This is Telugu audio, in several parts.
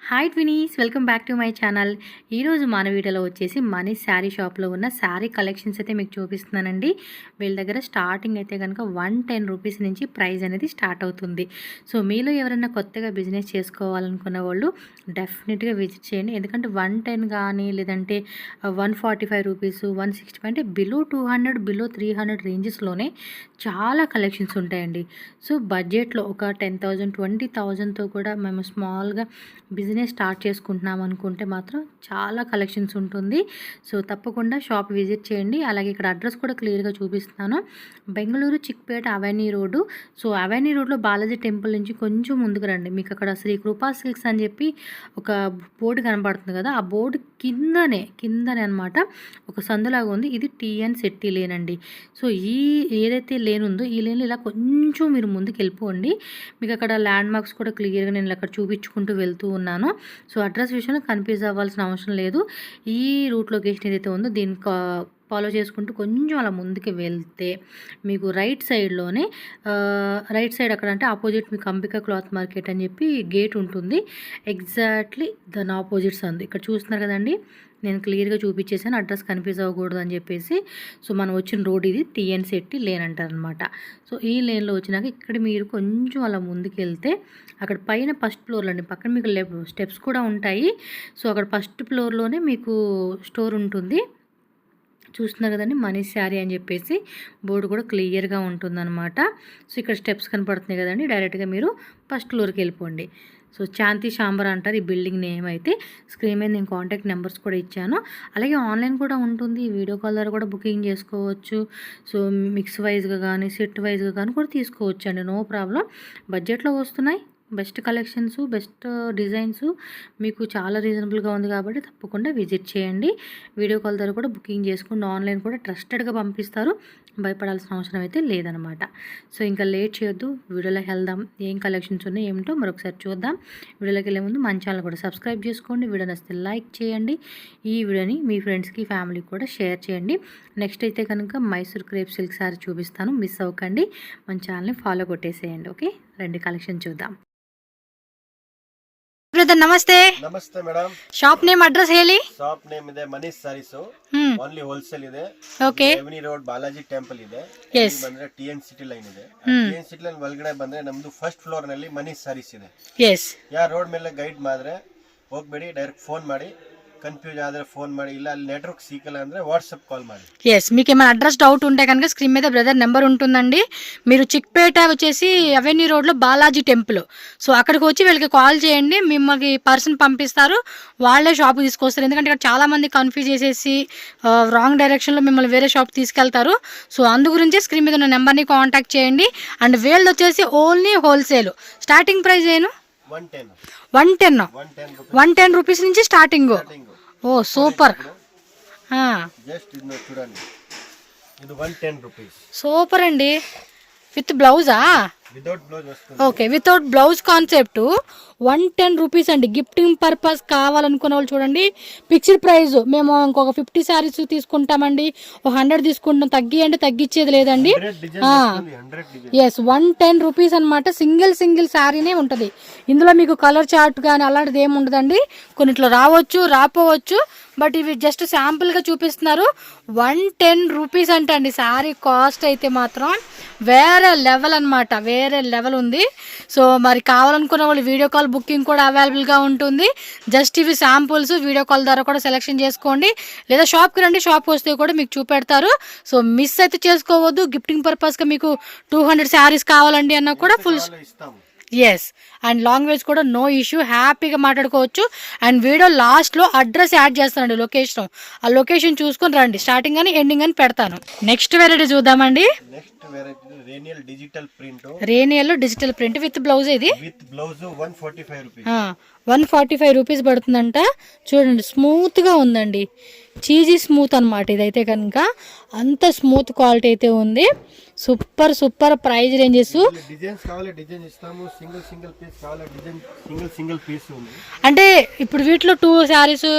Hi twinnies, welcome back to my channel. ఈరోజు మన వీడియోలో వచ్చేసి మనీష్ శారీ షాప్లో ఉన్న శారీ కలెక్షన్స్ అయితే మీకు చూపిస్తున్నానండి. వీళ్ళ దగ్గర స్టార్టింగ్ అయితే కనుక 110 రూపీస్ నుంచి ప్రైస్ అనేది స్టార్ట్ అవుతుంది. సో మీలో ఎవరైనా కొత్తగా బిజినెస్ చేసుకోవాలనుకున్న వాళ్ళు డెఫినెట్గా విజిట్ చేయండి. ఎందుకంటే 110 కానీ లేదంటే 145 రూపీస్, 165 అంటే బిలో 200, బిలో 300 రేంజెస్లోనే చాలా కలెక్షన్స్ ఉంటాయండి. సో బడ్జెట్లో ఒక 10,000, 20,000తో కూడా మేము స్మాల్గా బిజినెస్ స్టార్ట్ చేసుకుంటున్నాం అనుకుంటే మాత్రం చాలా కలెక్షన్స్ ఉంటుంది. సో తప్పకుండా షాప్ విజిట్ చేయండి. అలాగే ఇక్కడ అడ్రస్ కూడా క్లియర్గా చూపిస్తున్నాను. Bengaluru Chickpet avenue road. So avenue రోడ్లో బాలాజీ టెంపుల్ నుంచి కొంచెం ముందుకు రండి. మీకు అక్కడ శ్రీ కృపా సిల్క్స్ అని చెప్పి ఒక బోర్డు కనబడుతుంది కదా, ఆ బోర్డు కిందనే అనమాట ఒక సందులాగా ఉంది. ఇది టీఎన్ శెట్టి లేన్ అండి. సో ఏదైతే లేన్ ఉందో ఈ లేన్లో ఇలా కొంచెం మీరు ముందుకు వెళ్ళిపోండి. మీకు అక్కడ ల్యాండ్ మార్క్స్ కూడా క్లియర్గా నేను అక్కడ చూపించుకుంటూ వెళ్తూ ఉన్నాను. సో అడ్రస్ విషయంలో కన్ఫ్యూజ్ అవ్వాల్సిన అవసరం లేదు. ఈ రూట్ లొకేషన్ ఏదైతే ఉందో దీన్ని ఫాలో చేసుకుంటూ కొంచెం అలా ముందుకు వెళ్తే మీకు రైట్ సైడ్ అక్కడ అంటే ఆపోజిట్ మీకు అంబికా క్లాత్ మార్కెట్ అని చెప్పి గేట్ ఉంటుంది. ఎగ్జాక్ట్లీ దాని ఆపోజిట్ సందు ఇక్కడ చూస్తున్నారు కదండి. నేను క్లియర్గా చూపించేసాను, అడ్రస్ కన్ఫ్యూజ్ అవ్వకూడదు అని చెప్పేసి. సో మనం వచ్చిన రోడ్ ఇది టీఎన్ శెట్టి లేన్ అంటారనమాట. సో ఈ లేన్లో వచ్చినాక ఇక్కడ మీరు కొంచెం అలా ముందుకు వెళ్తే అక్కడ పైన ఫస్ట్ ఫ్లోర్లో అండి, పక్కన మీకు స్టెప్స్ కూడా ఉంటాయి. సో అక్కడ ఫస్ట్ ఫ్లోర్లోనే మీకు స్టోర్ ఉంటుంది. చూస్తున్నారు కదండి, మనీష్ శారీ అని చెప్పేసి బోర్డు కూడా క్లియర్గా ఉంటుందన్నమాట. సో ఇక్కడ స్టెప్స్ కనపడుతున్నాయి కదండి, డైరెక్ట్గా మీరు ఫస్ట్ ఫ్లోర్కి వెళ్ళిపోండి. సో శాంతి శాంబర్ అంటారు ఈ బిల్డింగ్ నేమ్ అయితే. స్క్రీన్ మీద నేను కాంటాక్ట్ నెంబర్స్ కూడా ఇచ్చాను. అలాగే ఆన్లైన్ కూడా ఉంటుంది, వీడియో కాల్ ద్వారా కూడా బుకింగ్ చేసుకోవచ్చు. సో మిక్స్ వైజ్గా కానీ సెట్ వైజ్గా కానీ కూడా తీసుకోవచ్చు అండి, నో ప్రాబ్లం. బడ్జెట్లో వస్తున్నాయి, బెస్ట్ కలెక్షన్స్, బెస్ట్ డిజైన్స్, మీకు చాలా రీజనబుల్గా ఉంది కాబట్టి తప్పకుండా విజిట్ చేయండి. వీడియో కాల్ ద్వారా కూడా బుకింగ్ చేసుకోండి. ఆన్లైన్ కూడా ట్రస్టెడ్గా పంపిస్తారు, భయపడాల్సిన అవసరం అయితే లేదనమాట. సో ఇంకా లేట్ చేయొద్దు, వీడియోలోకి వెళ్దాం. ఏం కలెక్షన్స్ ఉన్నాయి ఏమిటో మరొకసారి చూద్దాం. వీడియోలోకి వెళ్ళే ముందు మన ఛానల్ కూడా సబ్స్క్రైబ్ చేసుకోండి. వీడియో నచ్చితే లైక్ చేయండి. ఈ వీడియోని మీ ఫ్రెండ్స్కి, ఫ్యామిలీకి కూడా షేర్ చేయండి. నెక్స్ట్ అయితే కనుక మైసూర్ క్రేప్ సిల్క్ సారీ చూపిస్తాను, మిస్ అవ్వకండి. మన ఛానల్ని ఫాలో కొట్టేసేయండి. ఓకే, రండి కలెక్షన్ చూద్దాం. ಬ್ರದರ್ ನಮಸ್ತೆ. ನಮಸ್ತೆ ಮೇಡಮ್. ಶಾಪ್ ನೇಮ್ ಅಡ್ರೆಸ್ ಹೇಳಿ. ಶಾಪ್ ನೇಮ್ ಇದೆ ಮನೀಶ್ ಸಾರೀಸ್, ಓನ್ಲಿ ಹೋಲ್ಸೇಲ್ ಇದೆ. Okay. Revenue road Balaji temple ಇದೆ. ಎಸ್. ಬಂದ್ರೆ ಟಿಎನ್ ಸಿಟಿ ಲೈನ್ ಇದೆ. ಟಿಎನ್ ಸಿಟಿ ಲೈನ್ ಒಳಗಡೆ ಬಂದ್ರೆ ನಮ್ದು ಫಸ್ಟ್ ಫ್ಲೋರ್ ನಲ್ಲಿ ಮನೀಶ್ ಸಾರೀಸ್ ಇದೆ. ಎಸ್. ಯಾ ರೋಡ್ ಮೇಲೆ ಗೈಡ್ ಮಾಡಿದ್ರೆ ಹೋಗ್ಬೇಡಿ, ಡೈರೆಕ್ಟ್ ಫೋನ್ ಮಾಡಿ. కన్ఫ్యూజ్ ఆದ್ರೆ ఫోన్ ಮಾಡಿ, ಇಲ್ಲ ಅಲ್ಲಿ నెట్వర్క్ సీకల ಅಂದ್ರೆ వాట్సాప్ కాల్ ಮಾಡಿ. ఎస్, మీకు ఏమైనా అడ్రస్ డౌట్ ఉంటే కనుక స్క్రీన్ మీద బ్రదర్ నెంబర్ ఉంటుందండి. మీరు చిక్పేట వచ్చేసి అవెన్యూ రోడ్లో బాలాజీ టెంపుల్. సో అక్కడికి వచ్చి వీళ్ళకి కాల్ చేయండి, మిమ్మల్ని పర్సన్ పంపిస్తారు, వాళ్ళే షాప్ తీసుకొస్తారు. ఎందుకంటే ఇక్కడ చాలామంది కన్ఫ్యూజ్ చేసేసి రాంగ్ డైరెక్షన్లో మిమ్మల్ని వేరే షాప్ తీసుకెళ్తారు. సో అందు గురించి స్క్రీన్ మీద ఉన్న నెంబర్ని కాంటాక్ట్ చేయండి. అండ్ వీళ్ళది వచ్చేసి ఓన్లీ హోల్సేల్. స్టార్టింగ్ ప్రైస్ ఏను 110 రూపీస్ నుంచి స్టార్టింగ్. Oh super. సూపర్ అండి. విత్ బ్లౌజా? Okay, without blouse concept 110 rupees అండి. గిఫ్టింగ్ పర్పస్ కావాలనుకున్న వాళ్ళు చూడండి, ఫిక్స్డ్ ప్రైస్. మేము ఇంకొక 50 శారీస్ తీసుకుంటామండి, 100 తీసుకుంటాం, తగ్గించేది లేదండి. ఎస్, 110 రూపీస్ అనమాట. సింగిల్ శారీనే ఉంటుంది. ఇందులో మీకు కలర్ చార్ట్ కానీ అలాంటిది ఏమి ఉండదండి. కొన్నిట్లో రాపోవచ్చు, బట్ ఇవి జస్ట్ శాంపుల్గా చూపిస్తున్నారు. 110 రూపీస్ అంటండి. శారీ కాస్ట్ అయితే మాత్రం వేరే లెవెల్ అనమాట, వేరే లెవెల్ ఉంది. సో మరి కావాలనుకున్న వాళ్ళు వీడియో కాల్ బుకింగ్ కూడా అవైలబుల్గా ఉంటుంది. జస్ట్ ఇవి శాంపుల్స్, వీడియో కాల్ ద్వారా కూడా సెలెక్షన్ చేసుకోండి, లేదా షాప్కి రండి, షాప్కి వస్తే కూడా మీకు చూపెడతారు. సో మిస్ అయితే చేసుకోవద్దు. గిఫ్టింగ్ పర్పస్గా మీకు 200 శారీస్ కావాలండి అన్నా కూడా ఫుల్. ఎస్, అండ్ లాంగ్వేజ్ కూడా నో ఇష్యూ, హ్యాపీగా మాట్లాడుకోవచ్చు. అండ్ వీడియో లాస్ట్లో అడ్రస్ యాడ్ చేస్తానండి, లొకేషన్. ఆ లొకేషన్ చూసుకొని రండి, స్టార్టింగ్ అని ఎండింగ్ అని పెడతాను. నెక్స్ట్ వెరైటీ చూద్దామండి. రేనియల్ డిజిటల్ ప్రింట్ విత్ బ్లౌజ్. ఇది 145 రూపీస్ పడుతుందంట. చూడండి, స్మూత్గా ఉందండి, చీజీ స్మూత్ అనమాట. ఇదైతే కనుక అంత స్మూత్ క్వాలిటీ అయితే ఉంది. Super price ranges. అంటే ఇప్పుడు వీటిలో 2 శారీస్,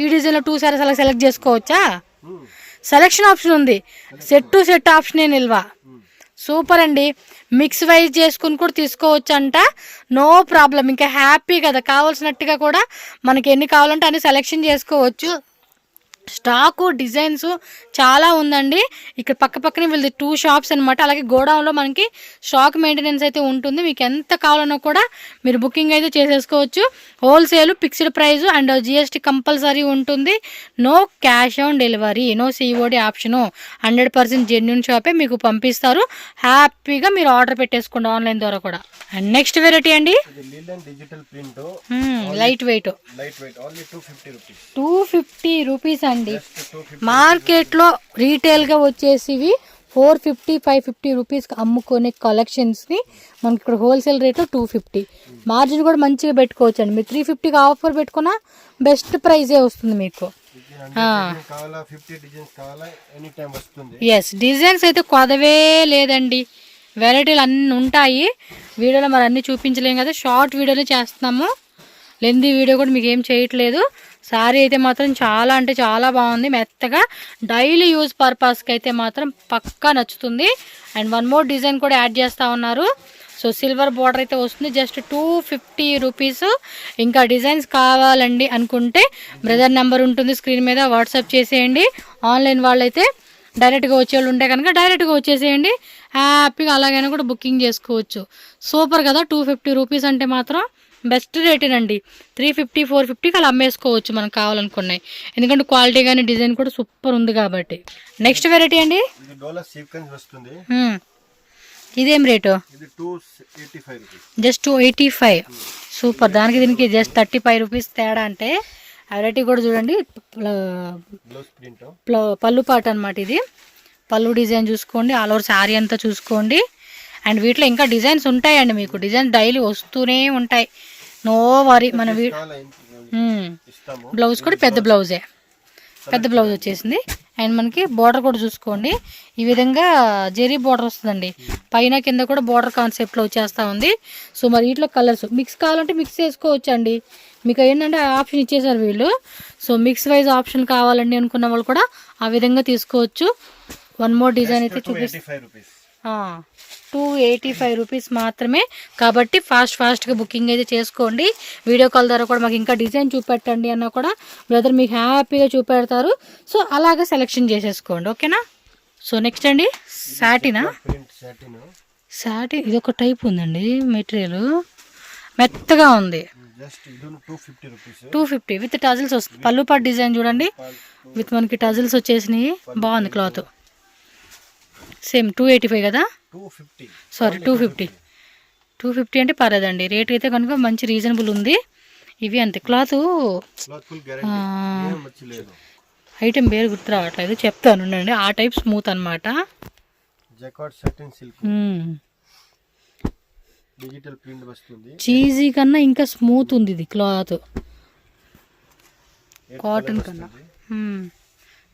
ఈ డిజైన్లో 2 శారీస్ అలా సెలెక్ట్ చేసుకోవచ్చా? సెలెక్షన్ ఆప్షన్ ఉంది, సెట్ టు సెట్ ఆప్షన్ నిల్వ. సూపర్ అండి. మిక్స్ వైజ్ చేసుకుని కూడా తీసుకోవచ్చు అంట, నో ప్రాబ్లం. ఇంకా హ్యాపీ కదా, కావాల్సినట్టుగా కూడా మనకి ఎన్ని కావాలంటే అన్ని సెలెక్షన్ చేసుకోవచ్చు. స్టాకు డిజైన్స్ చాలా ఉందండి. ఇక్కడ పక్క పక్కనే వీళ్ళది 2 షాప్స్ అనమాట. అలాగే గోడౌన్లో మనకి స్టాక్ మెయింటెనెన్స్ అయితే ఉంటుంది. మీకు ఎంత కావాలన్నా కూడా మీరు బుకింగ్ అయితే చేసేసుకోవచ్చు. Wholesale, fixed price and GST compulsory ఉంటుంది. No cash on delivery, no COD option. 100% genuine షాపే మీకు పంపిస్తారు. హ్యాపీగా మీరు ఆర్డర్ పెట్టేసుకోండి ఆన్లైన్ ద్వారా కూడా. అండ్ నెక్స్ట్ వెరైటీ అండి, digital print light weight only 250 rupees. 250 rupees అండి. మార్కెట్లో రీటైల్గా వచ్చేసి 450, 550 రూపీస్కి అమ్ముకునే కలెక్షన్స్ని మనకి ఇక్కడ హోల్సేల్ రేట్లో 250. మార్జిన్ కూడా మంచిగా పెట్టుకోవచ్చు అండి. మీరు 350కి ఆఫర్ పెట్టుకున్నా బెస్ట్ ప్రైజే వస్తుంది మీకు. ఎస్, డిజైన్స్ అయితే కొదవే లేదండి, వెరైటీలు అన్నీ ఉంటాయి. వీడియోలో మరి అన్నీ చూపించలేము కదా, షార్ట్ వీడియోనే చేస్తున్నాము. లెందీ వీడియో కూడా మీకు ఏం చేయట్లేదు. శారీ అయితే మాత్రం చాలా అంటే చాలా బాగుంది, మెత్తగా డైలీ యూజ్ పర్పస్కి అయితే మాత్రం పక్కా నచ్చుతుంది. అండ్ 1 మోర్ డిజైన్ కూడా యాడ్ చేస్తూ ఉన్నారు. సో సిల్వర్ బార్డర్ అయితే వస్తుంది, జస్ట్ 250 రూపీస్. ఇంకా డిజైన్స్ కావాలండి అనుకుంటే బ్రదర్ నెంబర్ ఉంటుంది స్క్రీన్ మీద, వాట్సాప్ చేసేయండి. ఆన్లైన్ వాళ్ళైతే డైరెక్ట్గా వచ్చేవాళ్ళు ఉంటే కనుక డైరెక్ట్గా వచ్చేసేయండి. హ్యాపీగా అలాగైనా కూడా బుకింగ్ చేసుకోవచ్చు. సూపర్ కదా, 250 రూపీస్ అంటే మాత్రం బెస్ట్ రేటేనండి. 350, 450కి అలా అమ్మేసుకోవచ్చు మనం కావాలనుకున్నాయి, ఎందుకంటే క్వాలిటీ కానీ డిజైన్ కూడా సూపర్ ఉంది కాబట్టి. నెక్స్ట్ వెరైటీ అండి, ఇదేం రేటు? జస్ట్ 285. సూపర్, దానికి దీనికి జస్ట్ 35 రూపీస్ తేడా. అంటే వెరైటీ కూడా చూడండి, పళ్ళు పాట అనమాట. ఇది పళ్ళు డిజైన్ చూసుకోండి, ఆల్ ఓవర్ శారీ అంతా చూసుకోండి. అండ్ వీటిలో ఇంకా డిజైన్స్ ఉంటాయండి, మీకు డిజైన్ డైలీ వస్తూనే ఉంటాయి, నో వరీ. మన బ్లౌజ్ కూడా పెద్ద బ్లౌజే, పెద్ద బ్లౌజ్ వచ్చేసింది. అండ్ మనకి బార్డర్ కూడా చూసుకోండి, ఈ విధంగా జెరీ బార్డర్ వస్తుందండి, పైన కింద కూడా బార్డర్ కాన్సెప్ట్లో వచ్చేస్తూ ఉంది. సో మరి వీటిలో కలర్స్ మిక్స్ కావాలంటే మిక్స్ చేసుకోవచ్చు అండి, మీకు ఏంటంటే ఆప్షన్ ఇచ్చేసారు వీళ్ళు. సో మిక్స్ వైజ్ ఆప్షన్ కావాలండి అనుకున్న వాళ్ళు కూడా ఆ విధంగా తీసుకోవచ్చు. 1 మోర్ డిజైన్ అయితే చూపిస్తాను, 285 రూపీస్ మాత్రమే. కాబట్టి ఫాస్ట్గా బుకింగ్ అయితే చేసుకోండి. వీడియో కాల్ ద్వారా కూడా మాకు ఇంకా డిజైన్ చూపెట్టండి అన్నా కూడా బ్రదర్ మీకు హ్యాపీగా చూపెడతారు. సో అలాగే సెలెక్షన్ చేసేసుకోండి, ఓకేనా. సో నెక్స్ట్ అండి, సాటినా, సాటిన్. ఇది ఒక టైప్ ఉందండి, మెటీరియల్ మెత్తగా ఉంది. 250 విత్ టజిల్స్ వస్తుంది. పళ్ళు పాటు డిజైన్ చూడండి, విత్ మనకి టజిల్స్ వచ్చేసినాయి, బాగుంది క్లాత్. సేమ్ 285 కదా, సారీ 250 అంటే పర్లేదండి. రేట్ అయితే కనుక మంచి రీజనబుల్ ఉంది. ఇవి అంతే, క్లాత్ ఐటెం పేరు గుర్తు రావట్లేదు, చెప్తాను అండి. ఆ టైప్ స్మూత్ అనమాట. చీజీ కన్నా ఇంకా స్మూత్ ఉంది ఇది క్లాత్, కాటన్ కన్నా.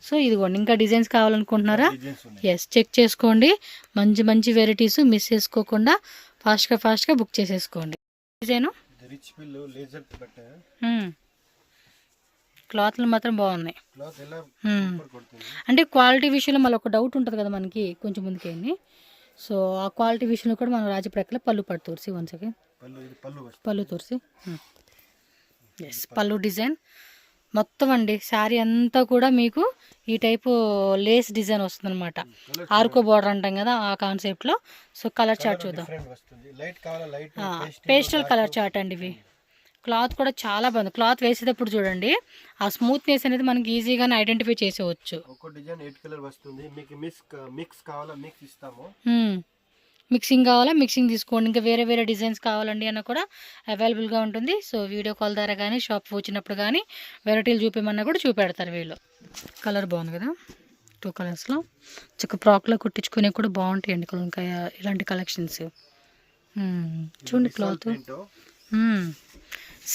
సో ఇదిగోండి, ఇంకా డిజైన్స్ కావాలనుకుంటున్నారా? ఎస్, చెక్ చేసుకోండి. మంచి మంచి వెరైటీస్ మిస్ చేసుకోకుండా ఫాస్ట్గా బుక్ చేసేసుకోండి. డిజైను క్లాత్లు మాత్రం బాగున్నాయి. అంటే క్వాలిటీ విషయంలో మళ్ళీ ఒక డౌట్ ఉంటుంది కదా మనకి కొంచెం ముందుకేంది. సో ఆ క్వాలిటీ విషయంలో కూడా మనం రాజప్రక్కల పళ్ళు పట్టు తోరిసి 1 సెకండ్ పళ్ళు తోరిసి. ఎస్, పళ్ళు డిజైన్ మొత్తం అండి. శారీ అంతా కూడా మీకు ఈ టైపు లేస్ డిజైన్ వస్తుంది అనమాట, ఆర్కో బార్డర్ అంటాం కదా ఆ కాన్సెప్ట్లో. సో కలర్ చార్ట్ చూద్దాం, పేస్టల్ కలర్ చార్ట్ అండి. ఇవి క్లాత్ కూడా చాలా బాగుంది. క్లాత్ వేసేటప్పుడు చూడండి, ఆ స్మూత్నెస్ అనేది మనకి ఈజీగానే ఐడెంటిఫై చేసేవచ్చు. మిక్సింగ్ కావాలా మిక్సింగ్ తీసుకోండి. ఇంకా వేరే వేరే డిజైన్స్ కావాలండి అన్న కూడా అవైలబుల్గా ఉంటుంది. సో వీడియో కాల్ ద్వారా కానీ షాప్ వచ్చినప్పుడు కానీ వెరైటీలు చూపించమన్నా కూడా చూపెడతారు వీళ్ళు. కలర్ బాగుంది కదా, 2 కలర్స్లో చక్క ఫ్రాక్లో కుట్టించుకునే కూడా బాగుంటాయండి ఇంకా ఇలాంటి కలెక్షన్స్. చూడండి క్లాత్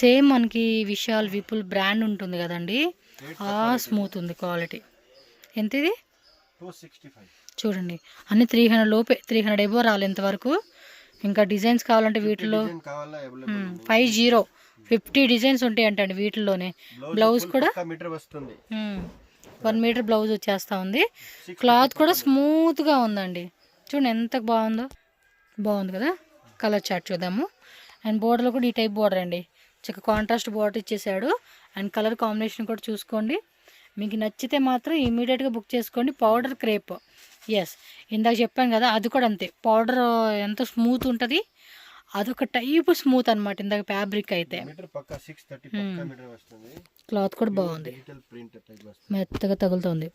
సేమ్ మనకి విశాల్ విపుల్ బ్రాండ్ ఉంటుంది కదండి, ఆ స్మూత్ ఉంది క్వాలిటీ. ఎంత ఇది? 265. చూడండి అన్ని 300 లోపే, 300 ఎబో రాలేదు ఇంతవరకు. ఇంకా డిజైన్స్ కావాలంటే వీటిలో 50 డిజైన్స్ ఉంటాయి అంటండి వీటిల్లోనే. బ్లౌజ్ కూడా 1 మీటర్ బ్లౌజ్ వచ్చేస్తా ఉంది. క్లాత్ కూడా స్మూత్గా ఉందండి. చూడండి ఎంత బాగుంది కదా. కలర్ చార్ట్ చూద్దాము. అండ్ బోర్డర్లో కూడా ఈ టైప్ బోర్డర్ అండి, చక్క కాంట్రాస్ట్ బోర్డర్ ఇచ్చేసాడు. అండ్ కలర్ కాంబినేషన్ కూడా చూసుకోండి. మీకు నచ్చితే మాత్రం ఇమీడియట్గా బుక్ చేసుకోండి. పౌడర్ క్రేప్, ఎస్ ఇందాక చెప్పాను కదా, అది కూడా అంతే. పౌడర్ ఎంత స్మూత్ ఉంటుంది, అదొక టైప్ స్మూత్ అనమాట. ఇందాక ఫ్యాబ్రిక్ అయితే క్లాత్ కూడా బాగుంది, మెత్తగా తగులుతుంది.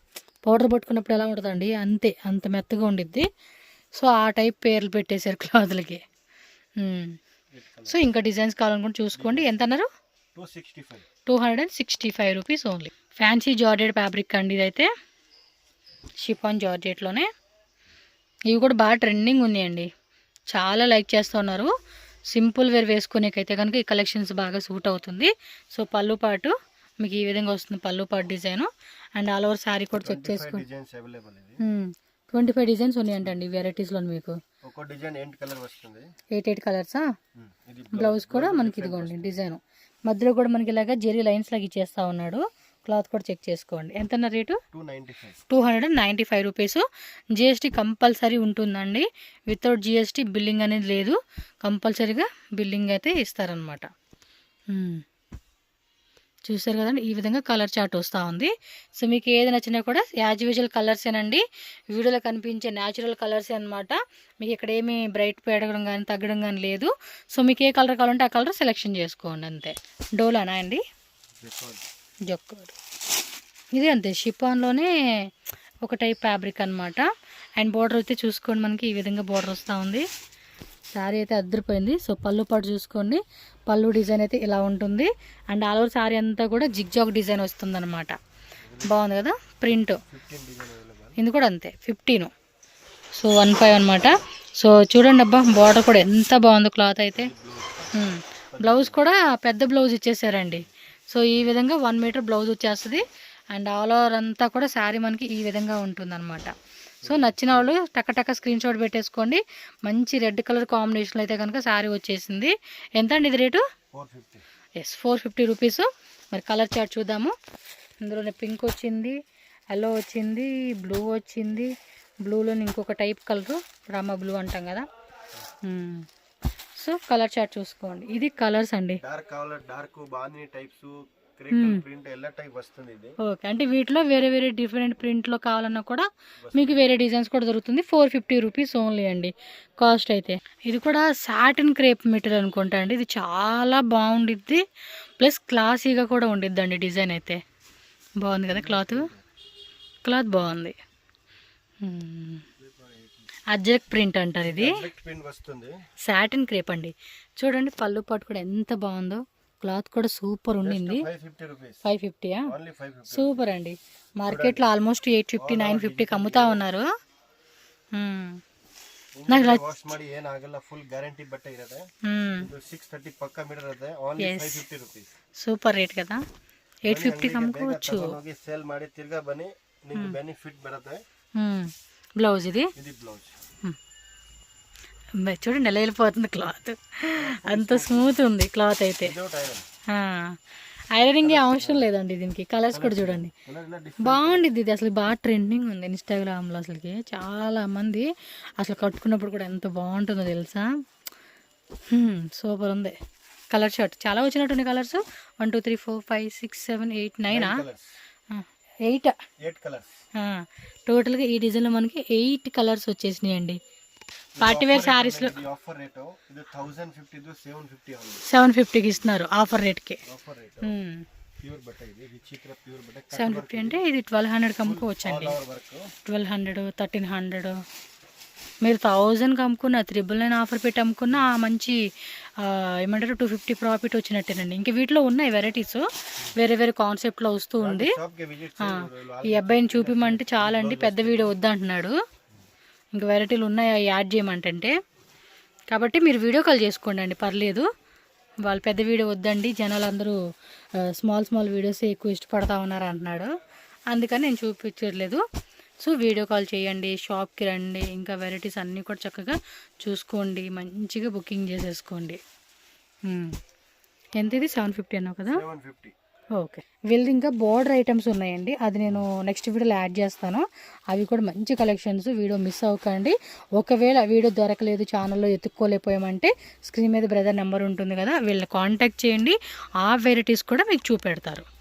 పౌడర్ పట్టుకున్నప్పుడు ఎలా ఉంటుందండి, అంతే అంత మెత్తగా ఉండిద్ది. సో ఆ టైప్ పేర్లు పెట్టేశారు క్లాత్లకి. సో ఇంకా డిజైన్స్ కావాలనుకుంటే చూసుకోండి. ఎంత అన్నారు? 265 rupees only. Fancy georgette fabric అండి ఇదైతే, షిఫాన్ జార్జెట్లోనే. ఇవి కూడా బాగా ట్రెండింగ్ ఉన్నాయండి, చాలా లైక్ చేస్తున్నారు. సింపుల్ వేర్ వేసుకునేకైతే కనుక ఈ కలెక్షన్స్ బాగా సూట్ అవుతుంది. సో పళ్ళు పాటు మీకు ఈ విధంగా వస్తుంది, పళ్ళు పాటు design. And all over sari కూడా చెక్ చేసుకోండి. 25 డిజైన్స్ ఉన్నాయంటండి వెరైటీస్లో మీకు. 8 కలర్సా. బ్లౌజ్ కూడా మనకి ఇదిగోండి డిజైన్, మధ్యలో కూడా మనకి ఇలాగా జెరీ లైన్స్ లాగా ఇచ్చేస్తా ఉన్నాడు. క్లాత్ కూడా చెక్ చేసుకోండి. ఎంత రేటు? 295 రూపీస్. జిఎస్టీ కంపల్సరీ ఉంటుందండి. వితౌట్ జిఎస్టీ బిల్లింగ్ అనేది లేదు, కంపల్సరీగా బిల్లింగ్ అయితే ఇస్తారనమాట. చూసారు కదండి, ఈ విధంగా కలర్ చార్ట్ వస్తూ ఉంది. సో మీకు ఏది నచ్చినా కూడా యాజ్ యూజువల్ కలర్సేనండి, వీడియోలో కనిపించే న్యాచురల్ కలర్సే అనమాట. మీకు ఇక్కడ ఏమీ బ్రైట్ పెరగడం కానీ తగ్గడం కానీ లేదు. సో మీకు ఏ కలర్ కావాలంటే ఆ కలర్ సెలెక్షన్ చేసుకోండి అంతే. డోలానా అండి? జొక్కోడు. ఇది అంతే, షిఫాన్లోనే ఒక టైప్ ఫ్యాబ్రిక్ అనమాట. అండ్ బోర్డర్ అయితే చూసుకోండి, మనకి ఈ విధంగా బోర్డర్ వస్తూ ఉంది. శారీ అయితే అద్దరిపోయింది. సో పళ్ళు పాటు చూసుకోండి, పళ్ళు డిజైన్ అయితే ఇలా ఉంటుంది. అండ్ ఆల్ ఓవర్ శారీ అంతా కూడా జిగ్జాగ్ డిజైన్ వస్తుంది అనమాట. బాగుంది కదా ప్రింట్. ఇది కూడా అంతే 15. సో 15 అనమాట. సో చూడండి అబ్బా, బార్డర్ కూడా ఎంత బాగుందో క్లాత్ అయితే. బ్లౌజ్ కూడా పెద్ద బ్లౌజ్ ఇచ్చేసారండి. సో ఈ విధంగా 1 మీటర్ బ్లౌజ్ వచ్చేస్తుంది. అండ్ ఆల్ ఓవర్ అంతా కూడా శారీ మనకి ఈ విధంగా ఉంటుంది అనమాట. సో నచ్చిన వాళ్ళు టక్క స్క్రీన్ షాట్ పెట్టేసుకోండి. మంచి రెడ్ కలర్ కాంబినేషన్లో అయితే కనుక శారీ వచ్చేసింది. ఎంత అండి ఇది రేటు? 450 రూపీస్. మరి కలర్ చార్ట్ చూద్దాము. ఇందులోనే పింక్ వచ్చింది, ఎల్లో వచ్చింది, బ్లూ వచ్చింది. బ్లూలోని ఇంకొక టైప్ కలరు, రామా బ్లూ అంటాం కదా. సో కలర్ చార్ట్ చూసుకోండి. ఇది కలర్స్ అండి. ఓకే, అంటే వీటిలో వేరే వేరే డిఫరెంట్ ప్రింట్లో కావాలన్నా కూడా మీకు వేరే డిజైన్స్ కూడా దొరుకుతుంది. 450 రూపీస్ ఓన్లీ అండి కాస్ట్ అయితే. ఇది కూడా సాటిన్ క్రేప్ మెటీరియల్ అనుకుంటా అండి. ఇది చాలా బాగుండిద్ది, ప్లస్ క్లాసీగా కూడా ఉండిద్ది అండి. డిజైన్ అయితే బాగుంది కదా, క్లాత్ బాగుంది. అజ్రక్ ప్రింట్ అంటారు ఇది, సాటిన్ క్రేప్ అండి. చూడండి పళ్ళు పాటు కూడా ఎంత బాగుందో, క్లాత్ కూడా సూపర్ ఉండింది. 550యా? సూపర్ అండి. మార్కెట్లో ఆల్మోస్ట్ 850 950కి అమ్ముతా ఉన్నారు. సూపర్ రేట్ కదా, 850కి అమ్ముకోవచ్చు. బ్లౌజ్ ఇది చూడండి ఎలా వెళ్ళిపోతుంది క్లాత్, అంత స్మూత్ ఉంది క్లాత్ అయితే. ఐరనింగ్ అవసరం లేదండి దీనికి. కలర్స్ కూడా చూడండి బాగుండిద్ది. ఇది అసలు బాగా ట్రెండింగ్ ఉంది ఇన్స్టాగ్రామ్లో. అసలుకి చాలా మంది అసలు కట్టుకున్నప్పుడు కూడా ఎంత బాగుంటుందో తెలుసా. సూపర్ ఉంది. కలర్ షర్ట్ చాలా వచ్చినట్టుంది కలర్స్. 1 2 3 4 5 6 7 8 9 8 టోటల్గా ఈ డిజైన్లో మనకి 8 కలర్స్ వచ్చేసినాయి అండి. పార్టీవేర్ శారీస్లో 750కి ఇస్తున్నారు ఆఫర్ రేట్కి. 750 అంటే ఇది 1200కి అమ్ముకోవచ్చు అండి. 1200 1300 మీరు 1000కి అమ్ముకున్న 999 ఆఫర్ పెట్టి అమ్ముకున్న మంచి ఏమంటారు 250 ప్రాఫిట్ వచ్చినట్టేనండి. ఇంక వీటిలో ఉన్నాయి వెరైటీస్, వేరే వేరే కాన్సెప్ట్లో వస్తూ ఉంది. ఈ అబ్బాయిని చూపిమంటే చాలండి, పెద్ద వీడియో వద్దంటున్నాడు. ఇంక వెరైటీలు ఉన్నాయి యాడ్ చేయమంటే, కాబట్టి మీరు వీడియో కాల్ చేసుకోండి అండి, పర్లేదు. వాళ్ళు పెద్ద వీడియో వద్దండి, జనాలు అందరూ స్మాల్ వీడియోస్ ఎక్కువ ఇష్టపడతా ఉన్నారు అంటున్నాడు. అందుకని నేను చూపించట్లేదు. సో వీడియో కాల్ చేయండి, షాప్కి రండి, ఇంకా వెరైటీస్ అన్నీ కూడా చక్కగా చూసుకోండి, మంచిగా బుకింగ్ చేసేసుకోండి. ఎంత ఇది 750 అన్నావు కదా? ఓకే. వీళ్ళది ఇంకా బోర్డర్ ఐటమ్స్ ఉన్నాయండి. అది నేను నెక్స్ట్ వీడియోలో యాడ్ చేస్తాను. అవి కూడా మంచి కలెక్షన్స్. వీడియో మిస్ అవ్వకండి. ఒకవేళ వీడియో దొరకలేదు, ఛానల్లో ఎత్తుక్కోలేకపోయామంటే స్క్రీన్ మీద బ్రదర్ నెంబర్ ఉంటుంది కదా, వీళ్ళని కాంటాక్ట్ చేయండి. ఆ వెరైటీస్ కూడా మీకు చూపెడతారు.